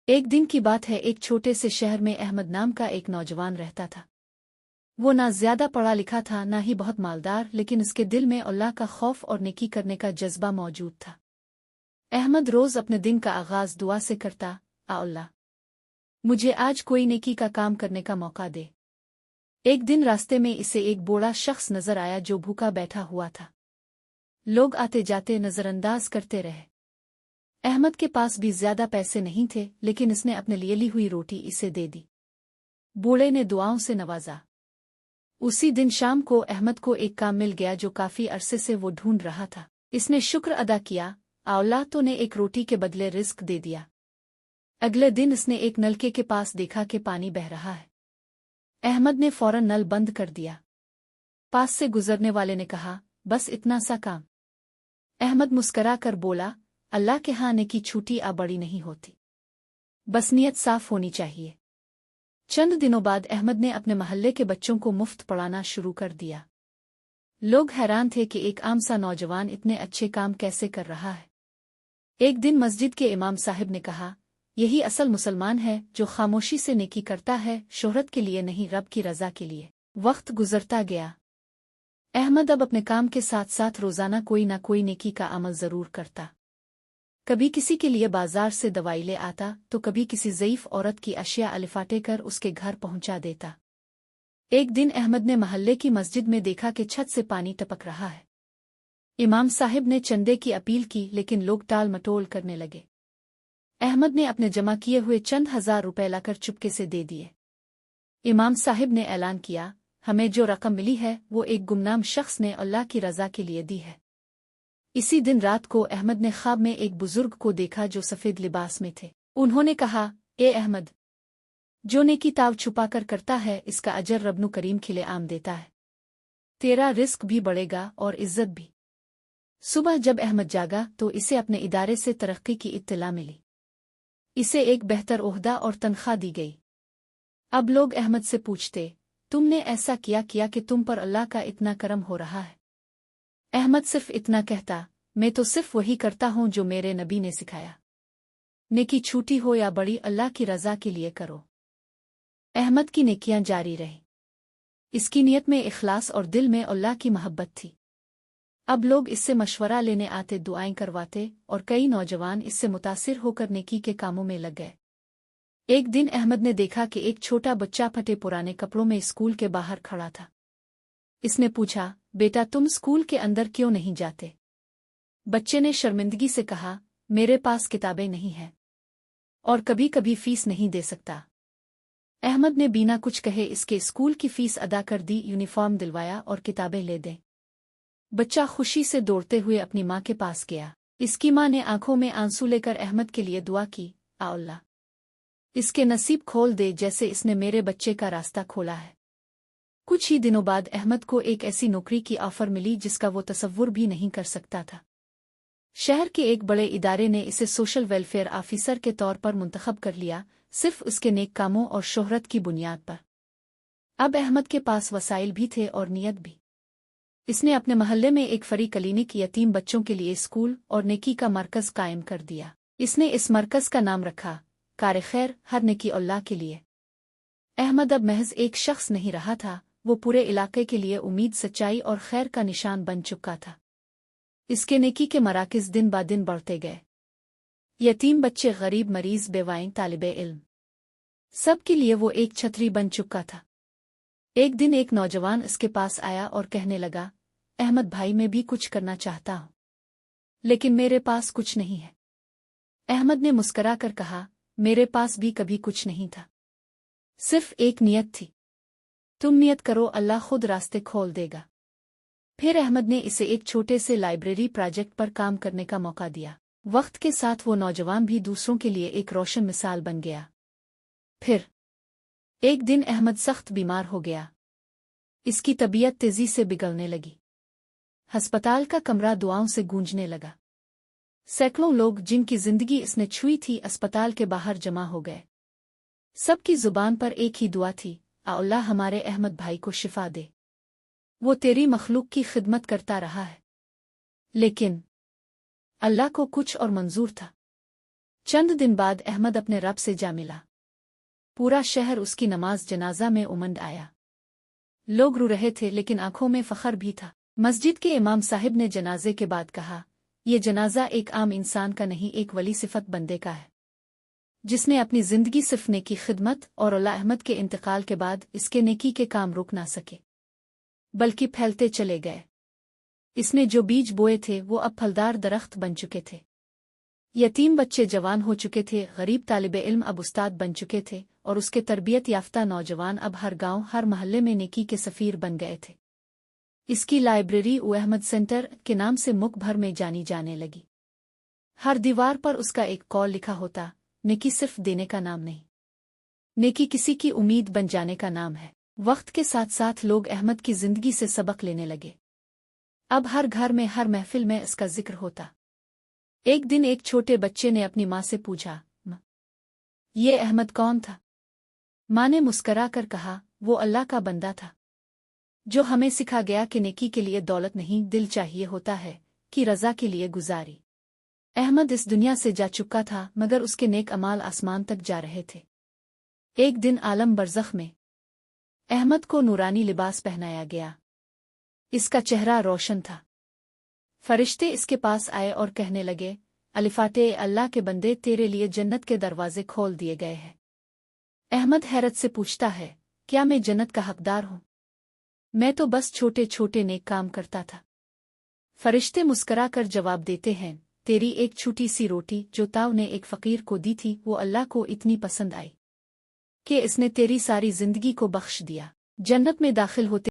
एक दिन की बात है, एक छोटे से शहर में अहमद नाम का एक नौजवान रहता था। वो ना ज्यादा पढ़ा लिखा था, ना ही बहुत मालदार, लेकिन उसके दिल में अल्लाह का खौफ और नेकी करने का जज्बा मौजूद था। अहमद रोज अपने दिन का आगाज दुआ से करता, आ अल्लाह, मुझे आज कोई नेकी का काम करने का मौका दे। एक दिन रास्ते में इसे एक बूढ़ा शख्स नजर आया जो भूखा बैठा हुआ था। लोग आते जाते नजरअंदाज करते रहे। अहमद के पास भी ज्यादा पैसे नहीं थे, लेकिन इसने अपने लिए ली हुई रोटी इसे दे दी। बूढ़े ने दुआओं से नवाजा। उसी दिन शाम को अहमद को एक काम मिल गया जो काफी अरसे से वो ढूंढ रहा था। इसने शुक्र अदा किया, अल्लाह तो ने एक रोटी के बदले रिस्क दे दिया। अगले दिन इसने एक नलके के पास देखा कि पानी बह रहा है। अहमद ने फौरन नल बंद कर दिया। पास से गुजरने वाले ने कहा, बस इतना सा काम। अहमद मुस्करा कर बोला, अल्लाह के यहाँ नेकी छूटी आ बड़ी नहीं होती, बस नियत साफ होनी चाहिए। चंद दिनों बाद अहमद ने अपने महल्ले के बच्चों को मुफ्त पढ़ाना शुरू कर दिया। लोग हैरान थे कि एक आम सा नौजवान इतने अच्छे काम कैसे कर रहा है। एक दिन मस्जिद के इमाम साहिब ने कहा, यही असल मुसलमान है जो खामोशी से नेकी करता है, शोहरत के लिए नहीं, रब की रजा के लिए। वक्त गुजरता गया। अहमद अब अपने काम के साथ साथ रोजाना कोई ना कोई नेकी का अमल जरूर करता। कभी किसी के लिए बाजार से दवाई ले आता, तो कभी किसी ज़ईफ औरत की अशिया अलिफाटे कर उसके घर पहुंचा देता। एक दिन अहमद ने महल्ले की मस्जिद में देखा कि छत से पानी टपक रहा है। इमाम साहिब ने चंदे की अपील की, लेकिन लोग टाल मटोल करने लगे। अहमद ने अपने जमा किए हुए चंद हजार रुपए लाकर चुपके से दे दिए। इमाम साहिब ने ऐलान किया, हमें जो रकम मिली है वो एक गुमनाम शख्स ने अल्लाह की रजा के लिए दी है। इसी दिन रात को अहमद ने ख्वाब में एक बुजुर्ग को देखा जो सफेद लिबास में थे। उन्होंने कहा, ए अहमद, जो नेकी ताव छुपा कर करता है, इसका अजर रब्बु करीम खिले आम देता है। तेरा रिस्क भी बढ़ेगा और इज्जत भी। सुबह जब अहमद जागा तो इसे अपने इदारे से तरक्की की इत्तला मिली। इसे एक बेहतर ओहदा और तनख्वाह दी गई। अब लोग अहमद से पूछते, तुमने ऐसा किया कि तुम पर अल्लाह का इतना करम हो रहा है? अहमद सिर्फ इतना कहता, मैं तो सिर्फ वही करता हूं जो मेरे नबी ने सिखाया। नेकी छूटी हो या बड़ी, अल्लाह की रजा के लिए करो। अहमद की नेकियां जारी रही। इसकी नीयत में इखलास और दिल में अल्लाह की मोहब्बत थी। अब लोग इससे मशवरा लेने आते, दुआएं करवाते, और कई नौजवान इससे मुतासिर होकर नेकी के कामों में लग गए। एक दिन अहमद ने देखा कि एक छोटा बच्चा फटे पुराने कपड़ों में स्कूल के बाहर खड़ा था। इसने पूछा, बेटा तुम स्कूल के अंदर क्यों नहीं जाते? बच्चे ने शर्मिंदगी से कहा, मेरे पास किताबें नहीं हैं और कभी कभी फीस नहीं दे सकता। अहमद ने बिना कुछ कहे इसके स्कूल की फीस अदा कर दी, यूनिफॉर्म दिलवाया और किताबें ले दे। बच्चा खुशी से दौड़ते हुए अपनी माँ के पास गया। इसकी माँ ने आंखों में आंसू लेकर अहमद के लिए दुआ की, आ अल्लाह, इसके नसीब खोल दे जैसे इसने मेरे बच्चे का रास्ता खोला है। कुछ ही दिनों बाद अहमद को एक ऐसी नौकरी की ऑफर मिली जिसका वो तसव्वुर भी नहीं कर सकता था। शहर के एक बड़े इदारे ने इसे सोशल वेलफेयर ऑफिसर के तौर पर मुंतखब कर लिया, सिर्फ उसके नेक कामों और शोहरत की बुनियाद पर। अब अहमद के पास वसाइल भी थे और नियत भी। इसने अपने महल्ले में एक फ्री क्लिनिक, यतीम बच्चों के लिए स्कूल और नेकी का मरकज कायम कर दिया। इसने इस मरकज का नाम रखा, कार खैर, हर नेकी अल्लाह के लिए। अहमद अब महज एक शख्स नहीं रहा था, वो पूरे इलाके के लिए उम्मीद, सच्चाई और खैर का निशान बन चुका था। इसके नेकी के मराकिज दिन ब दिन बढ़ते गए। यतीम बच्चे, गरीब, मरीज, बेवाएं, तालिबे इल्म, सब के लिए वो एक छतरी बन चुका था। एक दिन एक नौजवान इसके पास आया और कहने लगा, अहमद भाई, मैं भी कुछ करना चाहता हूं, लेकिन मेरे पास कुछ नहीं है। अहमद ने मुस्करा कर कहा, मेरे पास भी कभी कुछ नहीं था, सिर्फ एक नियत थी। तुम नियत करो, अल्लाह खुद रास्ते खोल देगा। फिर अहमद ने इसे एक छोटे से लाइब्रेरी प्रोजेक्ट पर काम करने का मौका दिया। वक्त के साथ वो नौजवान भी दूसरों के लिए एक रोशन मिसाल बन गया। फिर एक दिन अहमद सख्त बीमार हो गया। इसकी तबीयत तेजी से बिगड़ने लगी। अस्पताल का कमरा दुआओं से गूंजने लगा। सैकड़ों लोग जिनकी जिंदगी इसने छुई थी अस्पताल के बाहर जमा हो गए। सबकी जुबान पर एक ही दुआ थी, आ अल्लाह हमारे अहमद भाई को शिफा दे, वो तेरी मखलूक की खिदमत करता रहा है। लेकिन अल्लाह को कुछ और मंजूर था। चंद दिन बाद अहमद अपने रब से जा मिला। पूरा शहर उसकी नमाज जनाजा में उमंड आया। लोग रो रहे थे लेकिन आंखों में फखर भी था। मस्जिद के इमाम साहिब ने जनाजे के बाद कहा, ये जनाजा एक आम इंसान का नहीं, एक वली सिफत बंदे का है, जिसने अपनी जिंदगी सिर्फ नेकी खिदमत और औला अहमद के इंतकाल के बाद इसके नेकी के काम रुक ना सके, बल्कि फैलते चले गए। इसने जो बीज बोए थे वो अब फलदार दरख्त बन चुके थे। यतीम बच्चे जवान हो चुके थे, गरीब तालिबे इल्म अब उस्ताद बन चुके थे, और उसके तरबियत याफ्ता नौजवान अब हर गांव हर महल्ले में नेकी के सफ़ीर बन गए थे। इसकी लाइब्रेरी अहमद सेंटर के नाम से मुल्क भर में जानी जाने लगी। हर दीवार पर उसका एक कौल लिखा होता, नेकी सिर्फ देने का नाम नहीं, नेकी किसी की उम्मीद बन जाने का नाम है। वक्त के साथ साथ लोग अहमद की जिंदगी से सबक लेने लगे। अब हर घर में हर महफिल में इसका जिक्र होता। एक दिन एक छोटे बच्चे ने अपनी माँ से पूछा, माँ, ये अहमद कौन था? माँ ने मुस्करा कर कहा, वो अल्लाह का बंदा था, जो हमें सिखा गया कि नेकी के लिए दौलत नहीं, दिल चाहिए होता है कि रज़ा के लिए गुजारी। अहमद इस दुनिया से जा चुका था, मगर उसके नेक अमाल आसमान तक जा रहे थे। एक दिन आलम बरज़ख में अहमद को नूरानी लिबास पहनाया गया। इसका चेहरा रोशन था। फरिश्ते इसके पास आए और कहने लगे, अलिफाते अल्लाह के बंदे, तेरे लिए जन्नत के दरवाजे खोल दिए गए हैं। अहमद हैरत से पूछता है, क्या मैं जन्नत का हकदार हूँ? मैं तो बस छोटे छोटे नेक काम करता था। फरिश्ते मुस्करा कर जवाब देते हैं, तेरी एक छोटी सी रोटी जो ताऊ ने एक फकीर को दी थी, वो अल्लाह को इतनी पसंद आई कि इसने तेरी सारी जिंदगी को बख्श दिया। जन्नत में दाखिल होते